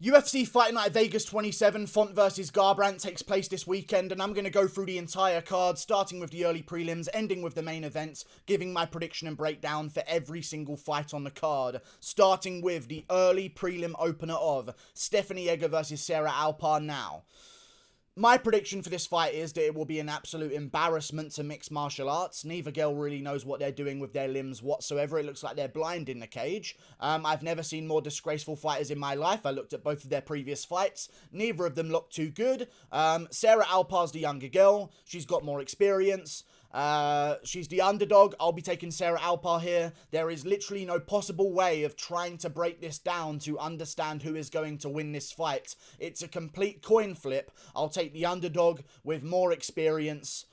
UFC Fight Night Vegas 27, Font versus Garbrandt takes place this weekend, and I'm going to go through the entire card, starting with the early prelims, ending with the main event, giving my prediction and breakdown for every single fight on the card, starting with the early prelim opener of Stephanie Egger versus Sarah Alpar now. My prediction for this fight is that it will be an absolute embarrassment to mixed martial arts. Neither girl really knows what they're doing with their limbs whatsoever. It looks like they're blind in the cage. I've never seen more disgraceful fighters in my life. I looked at both of their previous fights. Neither of them looked too good. Sarah Alpar's the younger girl. She's got more experience. She's the underdog. I'll be taking Sarah Alpar here. There is literally no possible way of trying to break this down to understand who is going to win this fight. It's a complete coin flip. I'll take the underdog with more experience.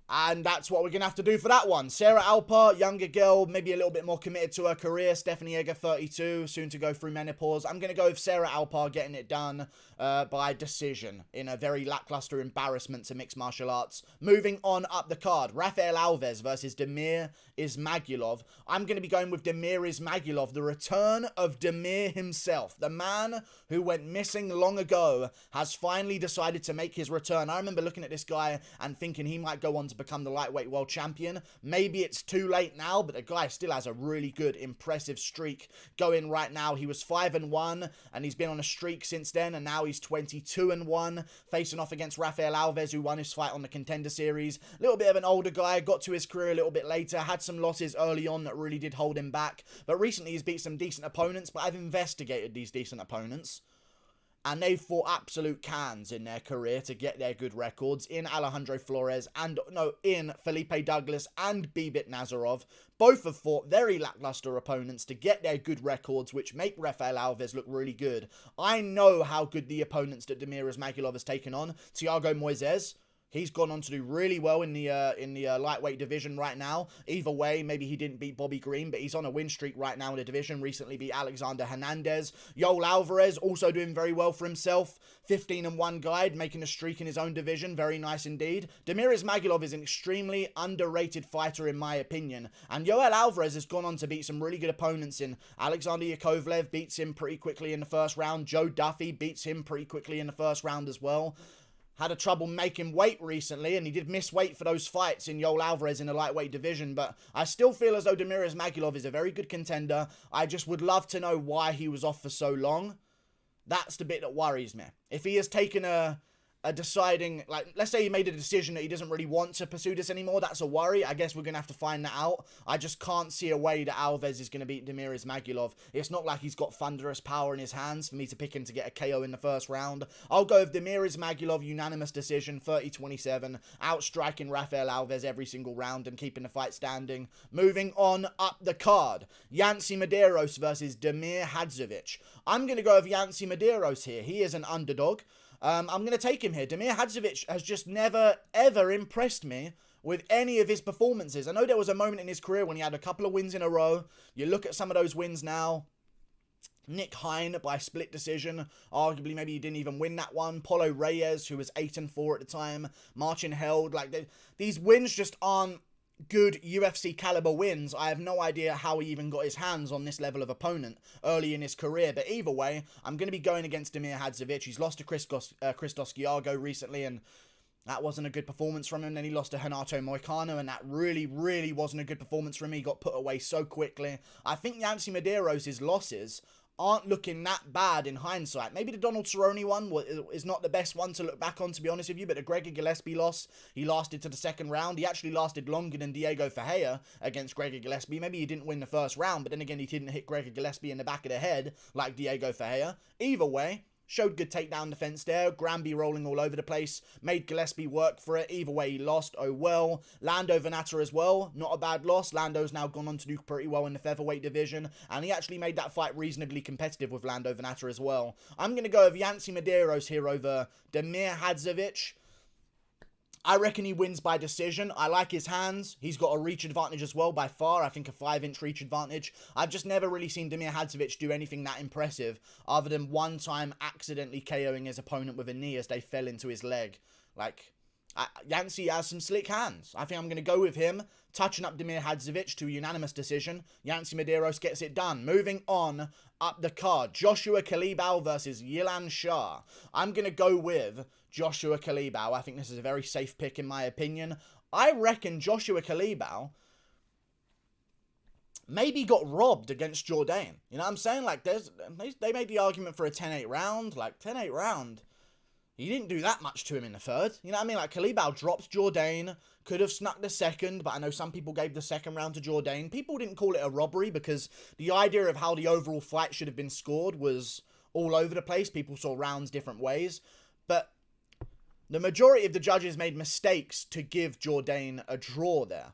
And that's what we're going to have to do for that one. Sarah Alpar, younger girl, maybe a little bit more committed to her career. Stephanie Egger, 32, soon to go through menopause. I'm going to go with Sarah Alpar getting it done by decision in a very lackluster embarrassment to mixed martial arts. Moving on up the card, Rafael Alves versus Damir Ismagulov. I'm going to be going with Damir Ismagulov, the return of Damir himself. The man who went missing long ago has finally decided to make his return. I remember looking at this guy and thinking he might go on to become the lightweight world champion. Maybe it's too late now, but the guy still has a really good, impressive streak going right now. He was 5-1, and he's been on a streak since then, and now he's 22-1, facing off against Rafael Alves, who won his fight on the Contender Series. A little bit of an older guy, got to his career a little bit later, had some losses early on that really did hold him back, but recently he's beat some decent opponents. But I've investigated these decent opponents, and they've fought absolute cans in their career to get their good records. In Alejandro Flores in Felipe Douglas and Bibit Nazarov. Both have fought very lackluster opponents to get their good records, which make Rafael Alves look really good. I know how good the opponents that Damir Ismagulov has taken on. Thiago Moises, he's gone on to do really well in the lightweight division right now. Either way, maybe he didn't beat Bobby Green, but he's on a win streak right now in the division. Recently beat Alexander Hernandez. Yoel Alvarez also doing very well for himself. 15-1 guide, making a streak in his own division. Very nice indeed. Damir Ismagulov is an extremely underrated fighter in my opinion. And Yoel Alvarez has gone on to beat some really good opponents in Alexander Yakovlev, beats him pretty quickly in the first round. Joe Duffy beats him pretty quickly in the first round as well. Had a trouble making weight recently, and he did miss weight for those fights in Yoel Alvarez in the lightweight division, but I still feel as though Damir Ismagulov is a very good contender. I just would love to know why he was off for so long. That's the bit that worries me. If he has taken a deciding, like, let's say he made a decision that he doesn't really want to pursue this anymore, that's a worry. I guess we're going to have to find that out. I just can't see a way that Alves is going to beat Damir Ismagulov. It's not like he's got thunderous power in his hands for me to pick him to get a KO in the first round. I'll go with Damir Ismagulov, unanimous decision, 30-27, outstriking Rafael Alves every single round and keeping the fight standing. Moving on up the card, Yancy Medieros versus Damir Hadzovic. I'm going to go with Yancy Medieros here. He is an underdog. I'm going to take him here. Damir Hadzovic has just never, ever impressed me with any of his performances. I know there was a moment in his career when he had a couple of wins in a row. You look at some of those wins now. Nick Hine by split decision. Arguably, maybe he didn't even win that one. Paulo Reyes, who was 8-4 at the time. Marcin Held. These wins just aren't good UFC caliber wins. I have no idea how he even got his hands on this level of opponent early in his career, but either way, I'm going to be going against Damir Hadzovic. He's lost to Christos Giago recently, and that wasn't a good performance from him. Then he lost to Renato Moicano, and that really, really wasn't a good performance from him. He got put away so quickly. I think Yancy Medeiros' losses aren't looking that bad in hindsight. Maybe the Donald Cerrone one is not the best one to look back on, to be honest with you, but the Gregor Gillespie loss, he lasted to the second round. He actually lasted longer than Diego Ferreira against Gregor Gillespie. Maybe he didn't win the first round, but then again, he didn't hit Gregor Gillespie in the back of the head like Diego Ferreira. Either way, showed good takedown defense there. Granby rolling all over the place. Made Gillespie work for it. Either way, he lost. Oh well. Lando Venata as well. Not a bad loss. Lando's now gone on to do pretty well in the featherweight division. And he actually made that fight reasonably competitive with Lando Venata as well. I'm going to go with Yancy Medeiros here over Damir Hadzovic. I reckon he wins by decision. I like his hands. He's got a reach advantage as well by far. I think a 5-inch reach advantage. I've just never really seen Damir Hadzovic do anything that impressive other than one time accidentally KOing his opponent with a knee as they fell into his leg. Yancy has some slick hands. I think I'm going to go with him, touching up Damir Hadzovic to a unanimous decision. Yancy Medieros gets it done. Moving on up the card, Joshua Culibao versus Yilan Shah. I'm going to go with Joshua Culibao. I think this is a very safe pick in my opinion. I reckon Joshua Culibao maybe got robbed against Jourdain. You know what I'm saying? Like, they made the argument for a 10-8 round. Like, 10-8 round, he didn't do that much to him in the third. You know what I mean? Like, Culibao dropped Jourdain, could have snuck the second, but I know some people gave the second round to Jourdain. People didn't call it a robbery because the idea of how the overall fight should have been scored was all over the place. People saw rounds different ways. But the majority of the judges made mistakes to give Jourdain a draw there.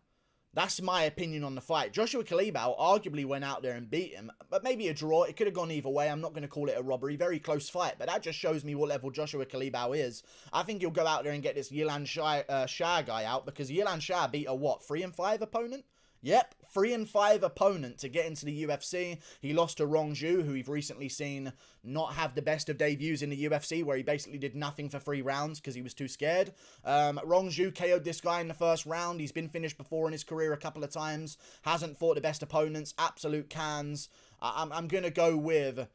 That's my opinion on the fight. Joshua Culibao arguably went out there and beat him, but maybe a draw. It could have gone either way. I'm not going to call it a robbery. Very close fight, but that just shows me what level Joshua Culibao is. I think he'll go out there and get this Yilan Shah guy out, because Yilan Shah beat a, what, 3-5 opponent? Yep, 3-5 opponent to get into the UFC. He lost to Rongju, who we've recently seen not have the best of debuts in the UFC, where he basically did nothing for 3 rounds because he was too scared. Rongju KO'd this guy in the first round. He's been finished before in his career a couple of times. Hasn't fought the best opponents. Absolute cans. I'm going to go with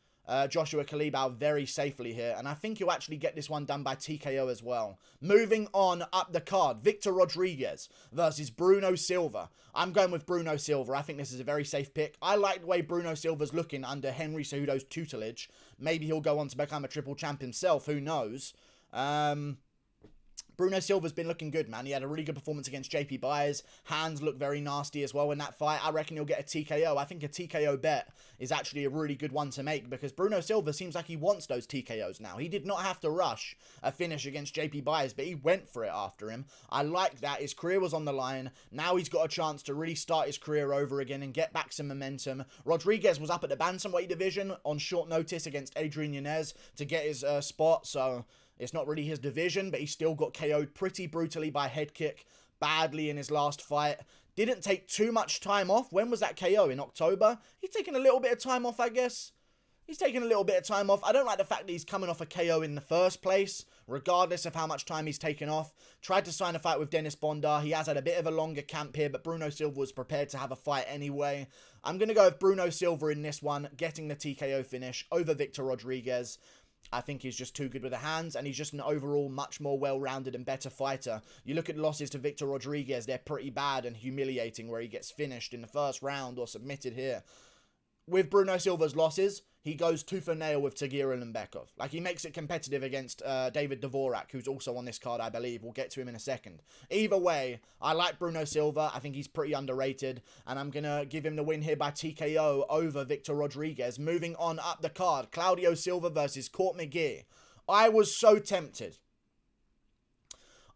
Joshua Culibao very safely here, and I think he'll actually get this one done by TKO as well. Moving on up the card, Victor Rodriguez versus Bruno Silva. I'm going with Bruno Silva. I think this is a very safe pick. I like the way Bruno Silva's looking under Henry Cejudo's tutelage. Maybe he'll go on to become a triple champ himself, who knows. Bruno Silva's been looking good, man. He had a really good performance against JP Buys. Hands look very nasty as well in that fight. I reckon he'll get a TKO. I think a TKO bet is actually a really good one to make, because Bruno Silva seems like he wants those TKOs now. He did not have to rush a finish against JP Buys, but he went for it after him. I like that. His career was on the line. Now he's got a chance to really start his career over again and get back some momentum. Rodriguez was up at the bantamweight division on short notice against Adrian Yanez to get his spot, so it's not really his division, but he still got KO'd pretty brutally by head kick, badly in his last fight. Didn't take too much time off. When was that KO? In October? He's taken a little bit of time off, I guess. He's taken a little bit of time off. I don't like the fact that he's coming off a KO in the first place, regardless of how much time he's taken off. Tried to sign a fight with Dennis Bondar. He has had a bit of a longer camp here, but Bruno Silva was prepared to have a fight anyway. I'm going to go with Bruno Silva in this one, getting the TKO finish over Victor Rodriguez. I think he's just too good with the hands, and he's just an overall much more well-rounded and better fighter. You look at losses to Victor Rodriguez, they're pretty bad and humiliating, where he gets finished in the first round or submitted here. With Bruno Silva's losses, he goes tooth and nail with Tagir Ulanbekov. Like, he makes it competitive against David Dvorak, who's also on this card, I believe. We'll get to him in a second. Either way, I like Bruno Silva. I think he's pretty underrated, and I'm going to give him the win here by TKO over Victor Rodriguez. Moving on up the card, Claudio Silva versus Court McGee. I was so tempted.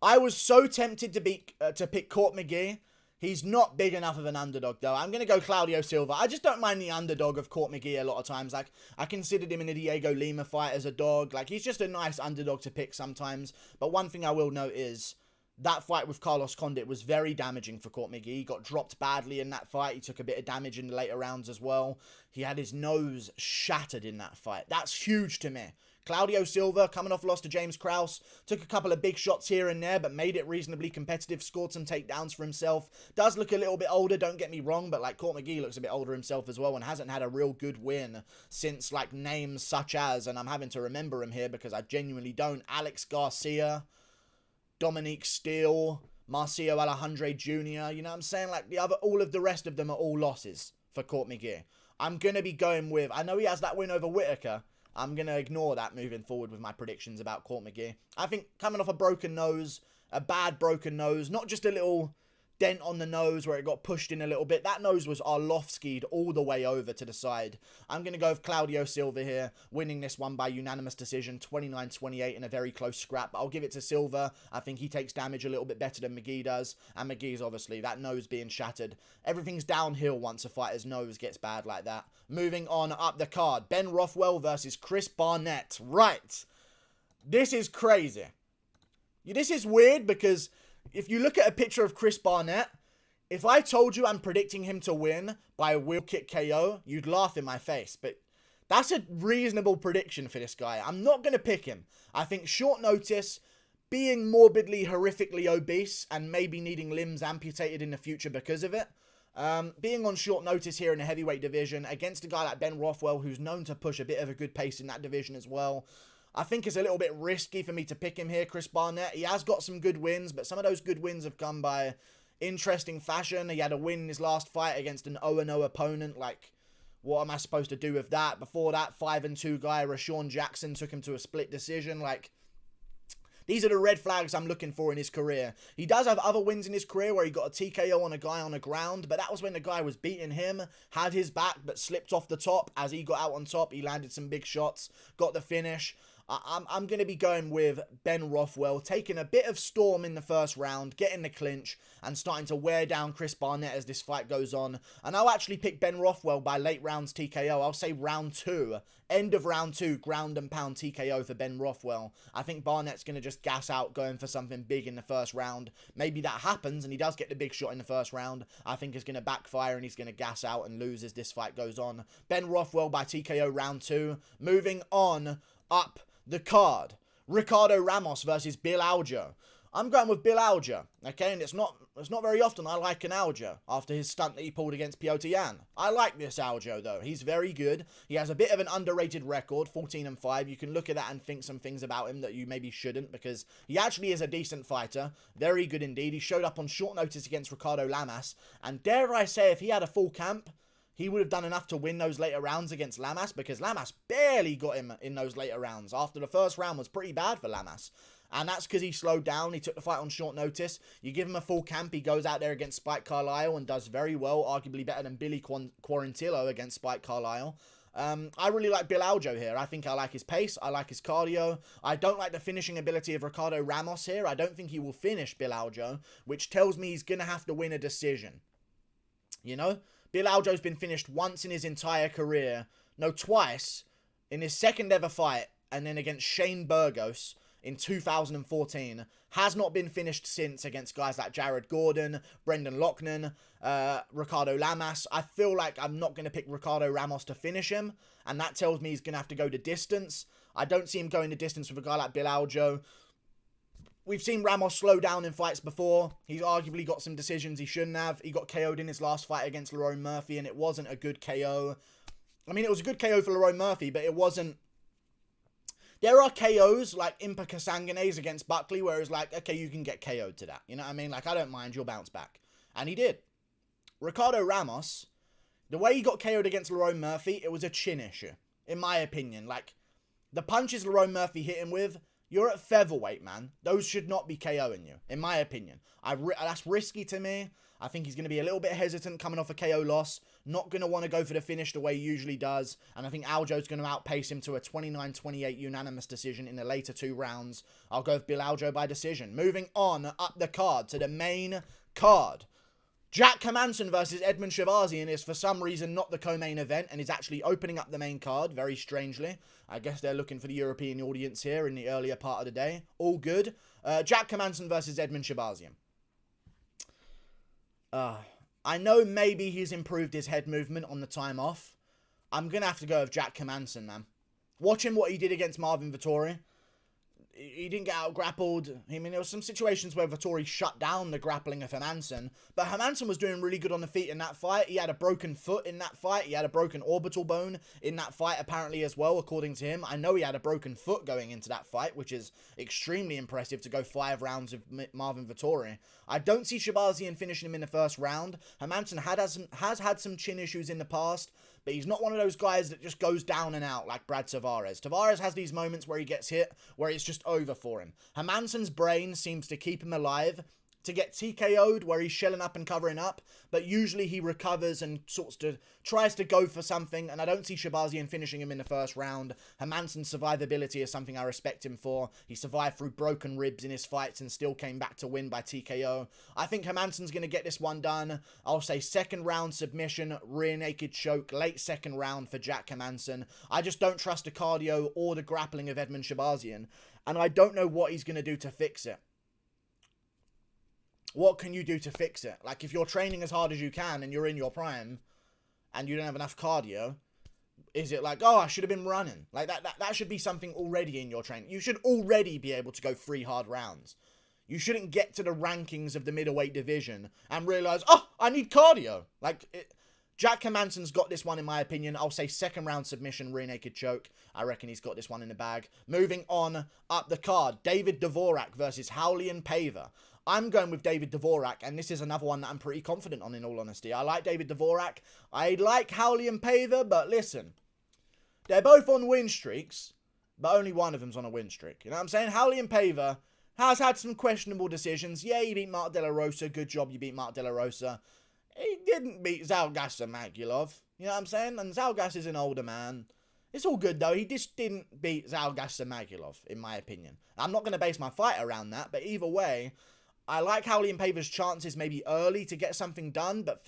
I was so tempted to pick Court McGee. He's not big enough of an underdog, though. I'm going to go Claudio Silva. I just don't mind the underdog of Court McGee a lot of times. Like, I considered him in the Diego Lima fight as a dog. Like, he's just a nice underdog to pick sometimes. But one thing I will note is that fight with Carlos Condit was very damaging for Court McGee. He got dropped badly in that fight. He took a bit of damage in the later rounds as well. He had his nose shattered in that fight. That's huge to me. Claudio Silva, coming off loss to James Krause, took a couple of big shots here and there, but made it reasonably competitive, scored some takedowns for himself. Does look a little bit older, don't get me wrong, but like Court McGee looks a bit older himself as well, and hasn't had a real good win since like names such as, and I'm having to remember him here because I genuinely don't, Alex Garcia, Dominique Steele, Marcio Alejandre Jr., you know what I'm saying? Like, all of the rest of them are all losses for Court McGee. I'm going to be going with, I know he has that win over Whitaker. I'm going to ignore that moving forward with my predictions about Court McGee. I think coming off a broken nose, a bad broken nose, not just a little dent on the nose where it got pushed in a little bit. That nose was Arlovski'd all the way over to the side. I'm going to go with Claudio Silva here, winning this one by unanimous decision, 29-28 in a very close scrap. But I'll give it to Silva. I think he takes damage a little bit better than McGee does. And McGee's obviously, that nose being shattered. Everything's downhill once a fighter's nose gets bad like that. Moving on up the card, Ben Rothwell versus Chris Barnett. Right. This is crazy. This is weird because if you look at a picture of Chris Barnett, if I told you I'm predicting him to win by a wheel kick KO, you'd laugh in my face. But that's a reasonable prediction for this guy. I'm not going to pick him. I think short notice, being morbidly, horrifically obese and maybe needing limbs amputated in the future because of it. Being on short notice here in the heavyweight division against a guy like Ben Rothwell, who's known to push a bit of a good pace in that division as well, I think it's a little bit risky for me to pick him here, Chris Barnett. He has got some good wins, but some of those good wins have come by interesting fashion. He had a win in his last fight against an 0-0 opponent. Like, what am I supposed to do with that? Before that, 5-2 guy, Rashawn Jackson, took him to a split decision. Like, these are the red flags I'm looking for in his career. He does have other wins in his career where he got a TKO on a guy on the ground, but that was when the guy was beating him, had his back, but slipped off the top. As he got out on top, he landed some big shots, got the finish. I'm going to be going with Ben Rothwell, taking a bit of storm in the first round, getting the clinch, and starting to wear down Chris Barnett as this fight goes on. And I'll actually pick Ben Rothwell by late rounds TKO. I'll say round 2, end of round 2, ground and pound TKO for Ben Rothwell. I think Barnett's going to just gas out, going for something big in the first round. Maybe that happens, and he does get the big shot in the first round. I think it's going to backfire, and he's going to gas out and lose as this fight goes on. Ben Rothwell by TKO round 2. Moving on up the card, Ricardo Ramos versus Bill Algeo. I'm going with Bill Algeo, okay, and it's not very often I like an Algeo after his stunt that he pulled against Petr Yan. I like this Algeo though. He's very good. He has a bit of an underrated record, 14-5. You can look at that and think some things about him that you maybe shouldn't, because he actually is a decent fighter. Very good indeed. He showed up on short notice against Ricardo Lamas, and dare I say, if he had a full camp, he would have done enough to win those later rounds against Lamas, because Lamas barely got him in those later rounds. After the first round was pretty bad for Lamas. And that's because he slowed down. He took the fight on short notice. You give him a full camp, he goes out there against Spike Carlisle and does very well, arguably better than Billy Quarantillo against Spike Carlisle. I really like Bill Algeo here. I think I like his pace. I like his cardio. I don't like the finishing ability of Ricardo Ramos here. I don't think he will finish Bill Algeo, which tells me he's going to have to win a decision. You know? Bill Algeo's been finished once in his entire career. No, twice. In his second ever fight, and then against Shane Burgos in 2014. Has not been finished since against guys like Jared Gordon, Brendan Loughnane, Ricardo Lamas. I feel like I'm not going to pick Ricardo Ramos to finish him, and that tells me he's going to have to go the distance. I don't see him going the distance with a guy like Bill Algeo. We've seen Ramos slow down in fights before. He's arguably got some decisions he shouldn't have. He got KO'd in his last fight against Lerone Murphy, and it wasn't a good KO. I mean, it was a good KO for Lerone Murphy, but it wasn't... There are KOs, like Impa Kasanganese against Buckley, where it's like, okay, you can get KO'd to that. You know what I mean? Like, I don't mind, you'll bounce back. And he did. Ricardo Ramos, the way he got KO'd against Lerone Murphy, it was a chin issue, in my opinion. Like, the punches Lerone Murphy hit him with... You're at featherweight, man. Those should not be KOing you, in my opinion. That's risky to me. I think he's going to be a little bit hesitant coming off a KO loss. Not going to want to go for the finish the way he usually does. And I think Algeo's going to outpace him to a 29-28 unanimous decision in the later 2 rounds. I'll go with Bill Algeo by decision. Moving on up the card to the main card. Jack Hermansson versus Edmen Shahbazyan is for some reason not the co-main event and is actually opening up the main card, very strangely. I guess they're looking for the European audience here in the earlier part of the day. All good. Jack Hermansson versus Edmen Shahbazyan. I know maybe he's improved his head movement on the time off. I'm going to have to go with Jack Hermansson, man. Watching what he did against Marvin Vettori. He didn't get out grappled. I mean, there were some situations where Vettori shut down the grappling of Hermansson, but Hermansson was doing really good on the feet in that fight. He had a broken foot in that fight. He had a broken orbital bone in that fight, apparently, as well, according to him. I know he had a broken foot going into that fight, which is extremely impressive to go 5 rounds with Marvin Vettori. I don't see Shahbazyan finishing him in the first round. Hermansson has had some chin issues in the past, but he's not one of those guys that just goes down and out like Brad Tavares. Tavares has these moments where he gets hit, where it's just over for him. Hermansson's brain seems to keep him alive to get TKO'd where he's shelling up and covering up, but usually he recovers and tries to go for something, and I don't see Shahbazyan finishing him in the first round. Hermansson's survivability is something I respect him for. He survived through broken ribs in his fights and still came back to win by TKO. I think Hermansson's going to get this one done. I'll say second round submission, rear naked choke, late second round for Jack Hermansson. I just don't trust the cardio or the grappling of Edmen Shahbazyan, and I don't know what he's going to do to fix it. What can you do to fix it? Like, if you're training as hard as you can and you're in your prime and you don't have enough cardio, Is it like, oh, I should have been running? Like, that should be something already in your training. You should already be able to go 3 hard rounds. You shouldn't get to the rankings of the middleweight division and realize, oh, I need cardio. Jack Hermansson's got this one, in my opinion. I'll say 2nd round submission, rear naked choke. I reckon he's got this one in the bag. Moving on up the card, David Dvorak versus Raulian Paiva. I'm going with David Dvorak, and this is another one that I'm pretty confident on, in all honesty. I like David Dvorak. I like Raulian Paiva, but listen, they're both on win streaks, but only one of them's on a win streak. You know what I'm saying? Raulian Paiva has had some questionable decisions. Yeah, he beat Mark De La Rosa. Good job you beat Mark De La Rosa. He didn't beat Zhalgas Magulov. You know what I'm saying? And Zhalgas is an older man. It's all good, though. He just didn't beat Zhalgas Magulov, in my opinion. I'm not going to base my fight around that, but either way, I like Raulian Paiva's chances maybe early to get something done, but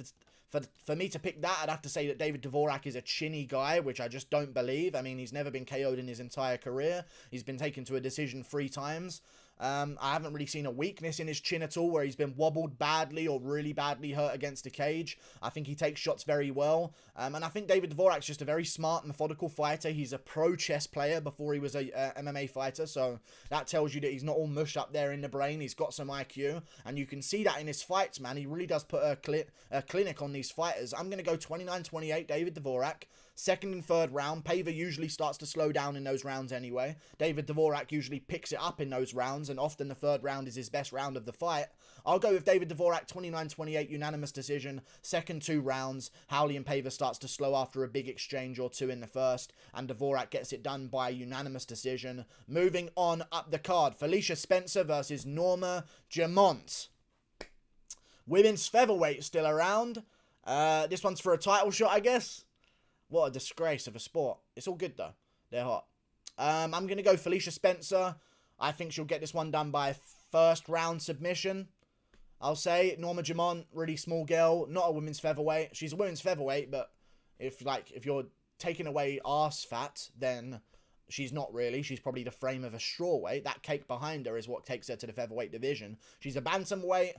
for me to pick that, I'd have to say that David Dvorak is a chinny guy, which I just don't believe. I mean, he's never been KO'd in his entire career. He's been taken to a decision 3 times. I haven't really seen a weakness in his chin at all, where he's been wobbled badly or really badly hurt against a cage. I think he takes shots very well. And I think David Dvorak's just a very smart, methodical fighter. He's a pro chess player before he was a MMA fighter, so that tells you that he's not all mush up there in the brain. He's got some IQ, and you can see that in his fights, man. He really does put a clinic on these fighters. I'm going to go 29-28, David Dvorak. 2nd and 3rd round. Paiva usually starts to slow down in those rounds anyway. David Dvorak usually picks it up in those rounds, and often the 3rd round is his best round of the fight. I'll go with David Dvorak, 29-28, unanimous decision. 2nd 2 rounds. Raulian Paiva starts to slow after a big exchange or 2 in the 1st, and Dvorak gets it done by unanimous decision. Moving on up the card, Felicia Spencer versus Norma Dumont. Women's featherweight still around. This one's for a title shot, I guess. What a disgrace of a sport. It's all good, though. They're hot. I'm going to go Felicia Spencer. I think she'll get this one done by 1st round submission. I'll say Norma Dumont, really small girl. Not a women's featherweight. She's a women's featherweight, but if you're taking away arse fat, then she's not really. She's probably the frame of a strawweight. That cake behind her is what takes her to the featherweight division. She's a bantamweight.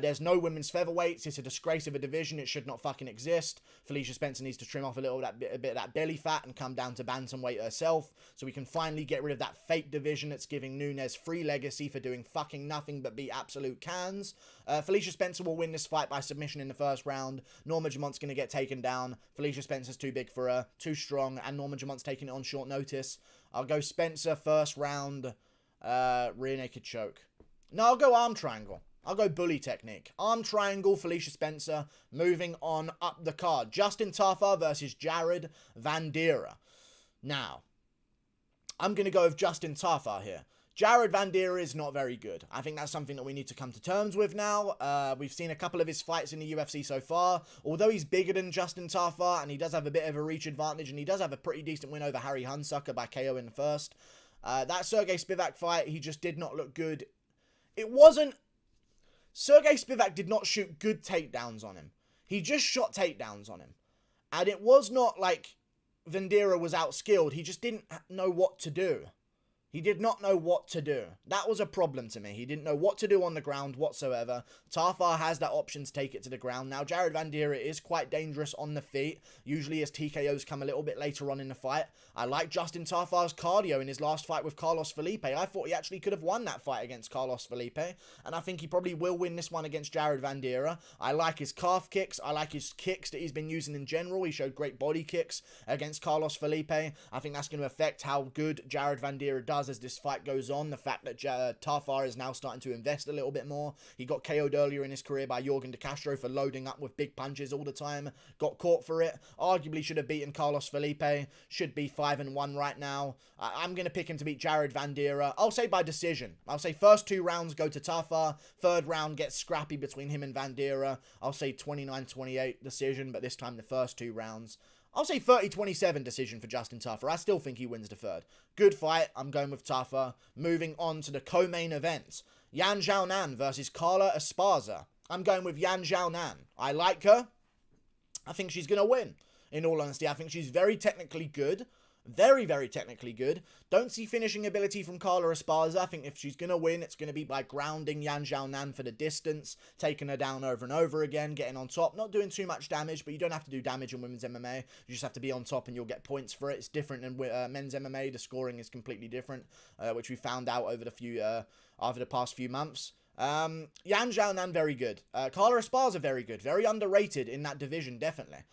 There's no women's featherweights. It's a disgrace of a division. It should not fucking exist. Felicia Spencer needs to trim off a bit of that belly fat and come down to bantamweight herself, so we can finally get rid of that fake division that's giving Nunes free legacy for doing fucking nothing but be absolute cans. Felicia Spencer will win this fight by submission in the 1st round. Norma Dumont's going to get taken down. Felicia Spencer's too big for her, too strong, and Norma Dumont's taking it on short notice. I'll go Spencer 1st round, rear naked choke. No, I'll go arm triangle. I'll go bully technique. Arm triangle, Felicia Spencer. Moving on up the card. Justin Tafa versus Jared Vanderaa. Now, I'm going to go with Justin Tafa here. Jared Vanderaa is not very good. I think that's something that we need to come to terms with now. We've seen a couple of his fights in the UFC so far. Although he's bigger than Justin Tafa, and he does have a bit of a reach advantage, and he does have a pretty decent win over Harry Hunsucker by KO in the 1st. That Sergey Spivak fight, he just did not look good. It wasn't... Sergey Spivak did not shoot good takedowns on him. He just shot takedowns on him. And it was not like Vanderaa was outskilled. He just didn't know what to do. He did not know what to do. That was a problem to me. He didn't know what to do on the ground whatsoever. Tafa has that option to take it to the ground. Now, Jared Vanderaa is quite dangerous on the feet. Usually his TKOs come a little bit later on in the fight. I like Justin Tafa's cardio in his last fight with Carlos Felipe. I thought he actually could have won that fight against Carlos Felipe. And I think he probably will win this one against Jared Vanderaa. I like his calf kicks. I like his kicks that he's been using in general. He showed great body kicks against Carlos Felipe. I think that's going to affect how good Jared Vanderaa does as this fight goes on. The fact that Tafa is now starting to invest a little bit more. He got KO'd earlier in his career by Jorgen De Castro for loading up with big punches all the time. Got caught for it. Arguably should have beaten Carlos Felipe. Should be 5-1 right now. I'm going to pick him to beat Jared Vanderaa. I'll say by decision. I'll say first 2 rounds go to Tafa. 3rd round gets scrappy between him and Vanderaa. I'll say 29-28 decision, but this time the first 2 rounds. I'll say 30-27 decision for Justin Tafa. I still think he wins the 3rd. Good fight. I'm going with Tafa. Moving on to the co-main event. Xiaonan versus Carla Esparza. I'm going with Xiaonan. I like her. I think she's going to win. In all honesty, I think she's very technically good. Very, very technically good. Don't see finishing ability from Carla Esparza. I think if she's going to win, it's going to be by grounding Xiaonan for the distance, taking her down over and over again, getting on top, not doing too much damage, but you don't have to do damage in women's MMA. You just have to be on top and you'll get points for it. It's different than men's MMA. The scoring is completely different, which we found out over the past few months. Xiaonan, very good. Carla Esparza, very good. Very underrated in that division, definitely.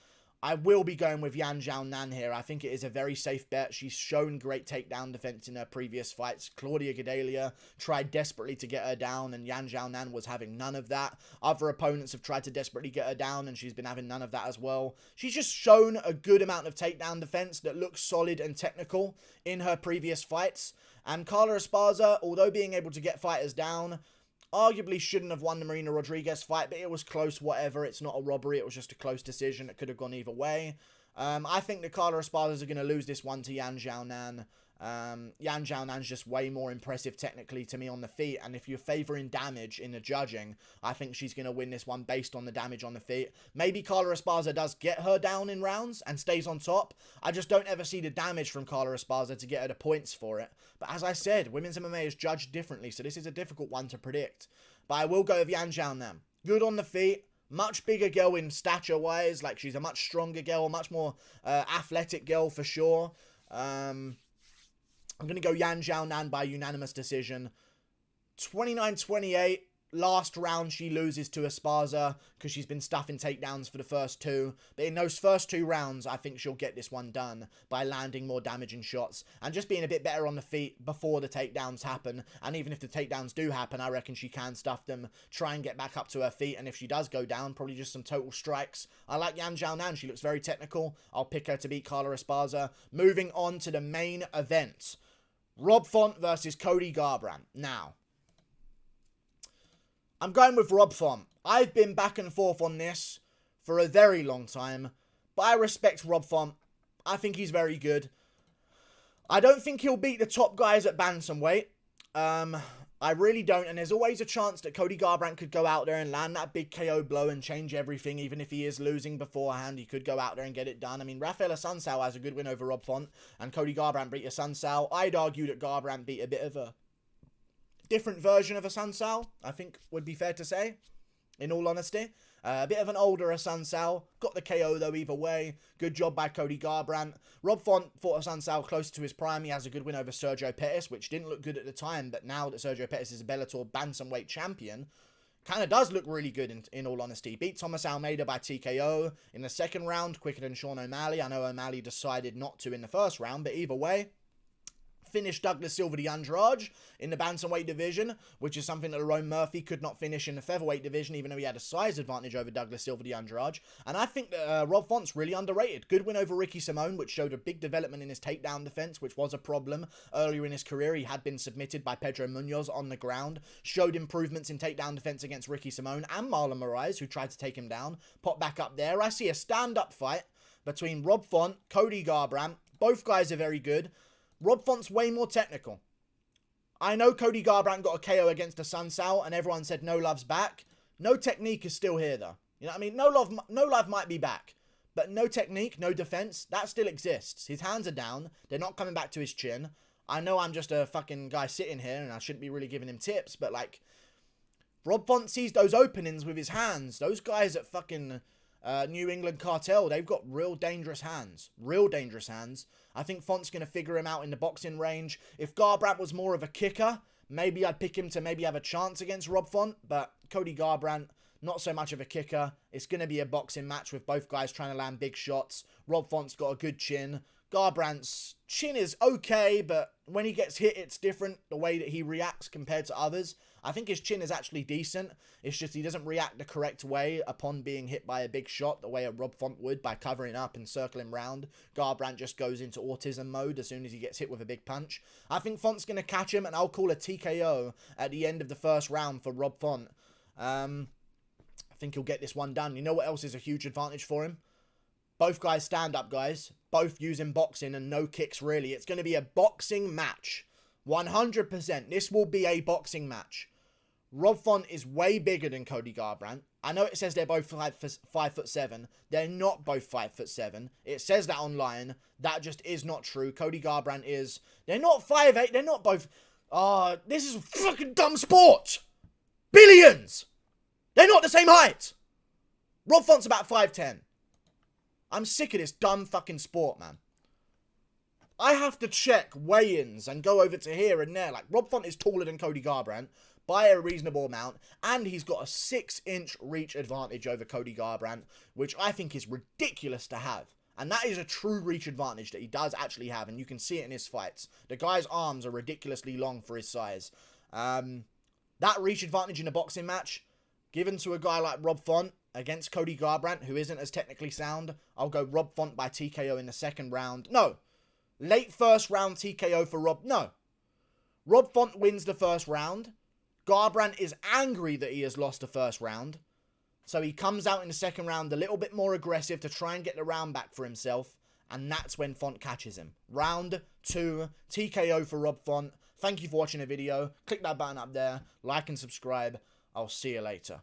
I will be going with Xiaonan here. I think it is a very safe bet. She's shown great takedown defense in her previous fights. Claudia Gadelha tried desperately to get her down, and Xiaonan was having none of that. Other opponents have tried to desperately get her down, and she's been having none of that as well. She's just shown a good amount of takedown defense that looks solid and technical in her previous fights. And Carla Esparza, although being able to get fighters down, arguably shouldn't have won the Marina Rodriguez fight, but it was close, whatever. It's not a robbery. It was just a close decision. It could have gone either way. I think the Carla Esparzas are going to lose this one to Xiaonan. Xiaonan's just way more impressive technically to me on the feet, and if you're favouring damage in the judging, I think she's going to win this one based on the damage on the feet. Maybe Carla Esparza does get her down in rounds and stays on top. I just don't ever see the damage from Carla Esparza to get her the points for it. But as I said, women's MMA is judged differently, so this is a difficult one to predict. But I will go with Xiaonan. Good on the feet. Much bigger girl in stature-wise. Like, she's a much stronger girl, much more athletic girl for sure. I'm going to go Xiaonan by unanimous decision. 29-28. Last round, she loses to Esparza because she's been stuffing takedowns for the first two. But in those first two rounds, I think she'll get this one done by landing more damaging shots and just being a bit better on the feet before the takedowns happen. And even if the takedowns do happen, I reckon she can stuff them, try and get back up to her feet. And if she does go down, probably just some total strikes. I like Xiaonan. She looks very technical. I'll pick her to beat Carla Esparza. Moving on to the main event. Rob Font versus Cody Garbrandt. Now, I'm going with Rob Font. I've been back and forth on this for a very long time, but I respect Rob Font. I think he's very good. I don't think he'll beat the top guys at bantamweight. I really don't, and there's always a chance that Cody Garbrandt could go out there and land that big KO blow and change everything. Even if he is losing beforehand, he could go out there and get it done. I mean, Rafael Assunção has a good win over Rob Font, and Cody Garbrandt beat Assunção. I'd argue that Garbrandt beat a bit of a different version of Assunção, I think would be fair to say, in all honesty. A bit of an older Assunção. Got the KO though either way. Good job by Cody Garbrandt. Rob Font fought Assunção close to his prime. He has a good win over Sergio Pettis, which didn't look good at the time, but now that Sergio Pettis is a Bellator bantamweight champion, kind of does look really good in all honesty. Beat Thomas Almeida by TKO in the second round, quicker than Sean O'Malley. I know O'Malley decided not to in the first round, but either way, finished Douglas Silva de Andrade in the bantamweight division, which is something that Lerone Murphy could not finish in the featherweight division, even though he had a size advantage over Douglas Silva de Andrade. And I think that Rob Font's really underrated. Good win over Ricky Simone, which showed a big development in his takedown defense, which was a problem earlier in his career. He had been submitted by Pedro Munoz on the ground. Showed improvements in takedown defense against Ricky Simone and Marlon Moraes, who tried to take him down. Popped back up there. I see a stand-up fight between Rob Font, Cody Garbrandt. Both guys are very good. Rob Font's way more technical. I know Cody Garbrandt got a KO against Assunção and everyone said no love's back. No technique is still here though. You know what I mean? No love might be back. But no technique, no defense, that still exists. His hands are down. They're not coming back to his chin. I know I'm just a fucking guy sitting here and I shouldn't be really giving him tips, but like, Rob Font sees those openings with his hands. Those guys at fucking New England Cartel, they've got real dangerous hands. Real dangerous hands. I think Font's going to figure him out in the boxing range. If Garbrandt was more of a kicker, maybe I'd pick him to maybe have a chance against Rob Font. But Cody Garbrandt, not so much of a kicker. It's going to be a boxing match with both guys trying to land big shots. Rob Font's got a good chin. Garbrandt's chin is okay, but when he gets hit, it's different. The way that he reacts compared to others. I think his chin is actually decent. It's just he doesn't react the correct way upon being hit by a big shot, the way a Rob Font would by covering up and circling round. Garbrandt just goes into autism mode as soon as he gets hit with a big punch. I think Font's going to catch him, and I'll call a TKO at the end of the first round for Rob Font. I think he'll get this one done. You know what else is a huge advantage for him? Both guys stand-up guys. Both using boxing and no kicks really. It's going to be a boxing match. 100%. This will be a boxing match. Rob Font is way bigger than Cody Garbrandt. I know it says they're both 5'7". They're not both 5'7". It says that online. That just is not true. Cody Garbrandt is... They're not 5'8". They're not both... this is a fucking dumb sport. Billions. They're not the same height. Rob Font's about 5'10". I'm sick of this dumb fucking sport, man. I have to check weigh-ins and go over to here and there. Like, Rob Font is taller than Cody Garbrandt by a reasonable amount, and he's got a 6-inch reach advantage over Cody Garbrandt, which I think is ridiculous to have. And that is a true reach advantage that he does actually have, and you can see it in his fights. The guy's arms are ridiculously long for his size. That reach advantage in a boxing match, given to a guy like Rob Font against Cody Garbrandt, who isn't as technically sound, I'll go Rob Font by TKO in the second round. No. Late first round TKO for Rob. No. Rob Font wins the first round. Garbrandt is angry that he has lost the first round. So he comes out in the second round a little bit more aggressive to try and get the round back for himself. And that's when Font catches him. Round 2, TKO for Rob Font. Thank you for watching the video. Click that button up there. Like and subscribe. I'll see you later.